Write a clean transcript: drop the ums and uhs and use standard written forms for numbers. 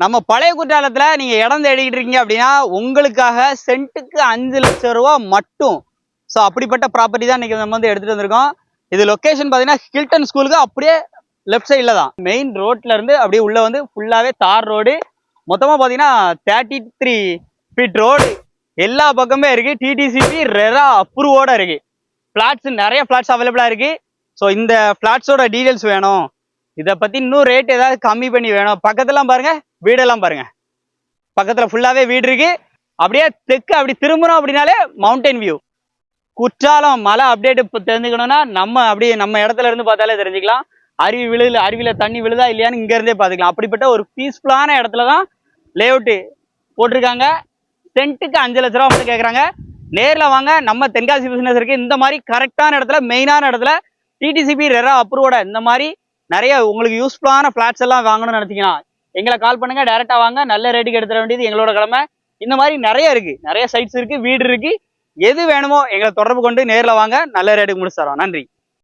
நம்ம பழைய குற்றாலத்துல நீங்க இடம் தேடிக்கிட்டு இருக்கீங்க அப்படின்னா உங்களுக்காக சென்ட்டுக்கு 5 லட்சம் ரூபாய் மட்டும். ஸோ அப்படிப்பட்ட ப்ராப்பர்ட்டி தான் இன்னைக்கு நம்ம வந்து எடுத்துட்டு வந்திருக்கோம். இது லொகேஷன் பாத்தீங்கன்னா ஹில்டன் ஸ்கூலுக்கு அப்படியே லெஃப்ட் சைட்ல தான். மெயின் ரோட்ல இருந்து அப்படியே உள்ள வந்து ஃபுல்லாவே தார் ரோடு. மொத்தமா பாத்தீங்கன்னா 33 ஃபீட் ரோடு. எல்லா பக்கமே இருக்கு. டிடிசிபி ரெரா அப்ரூவோட இருக்கு. பிளாட்ஸ் நிறைய பிளாட்ஸ் அவைலபிளா இருக்கு. ஸோ இந்த பிளாட்ஸோட டீடைல்ஸ் வேணும், இதை பத்தி இன்னும் ரேட் ஏதாவது கம்மி பண்ணி வேணும், பக்கத்துலாம் பாருங்க, வீடெல்லாம் பாருங்க, பக்கத்துல ஃபுல்லாவே வீடு இருக்கு. அப்படியே தெற்கு அப்படி திரும்பணும் அப்படின்னாலே மவுண்டன் வியூ. குற்றாலம் மலை அப்டேட் தெரிஞ்சுக்கணும்னா நம்ம இடத்துல இருந்து பார்த்தாலே தெரிஞ்சுக்கலாம். அருவியில தண்ணி விழுதா இல்லையான்னு இங்க இருந்தே பாத்துக்கலாம். அப்படிப்பட்ட ஒரு பீஸ்ஃபுல்லான இடத்துலதான் லே அவுட் போட்டிருக்காங்க. சென்ட்டுக்கு 5 லட்சம் ரூபா மட்டும் கேட்கறாங்க. நேர்ல வாங்க, நம்ம தென்காசி பிசினஸ் இருக்கு. இந்த மாதிரி கரெக்டான இடத்துல, மெயினான இடத்துல, டிடிசிபி ரெரா அப்ரூவோட இந்த மாதிரி நிறைய உங்களுக்கு யூஸ்ஃபுல்லான பிளாட்ஸ் எல்லாம் வாங்கணும்னு நினைச்சீங்கன்னா எங்களை கால் பண்ணுங்க, டைரக்டா வாங்க. நல்ல ரேட்டுக்கு எடுத்துட வேண்டியது எங்களோட கடமை. இந்த மாதிரி நிறைய இருக்கு, நிறைய சைட்ஸ் இருக்கு, வீடு இருக்கு. எது வேணுமோ எங்களை தொடர்பு கொண்டு நேர்ல வாங்க, நல்ல ரேட்டுக்கு முடிச்சு தரோம். நன்றி.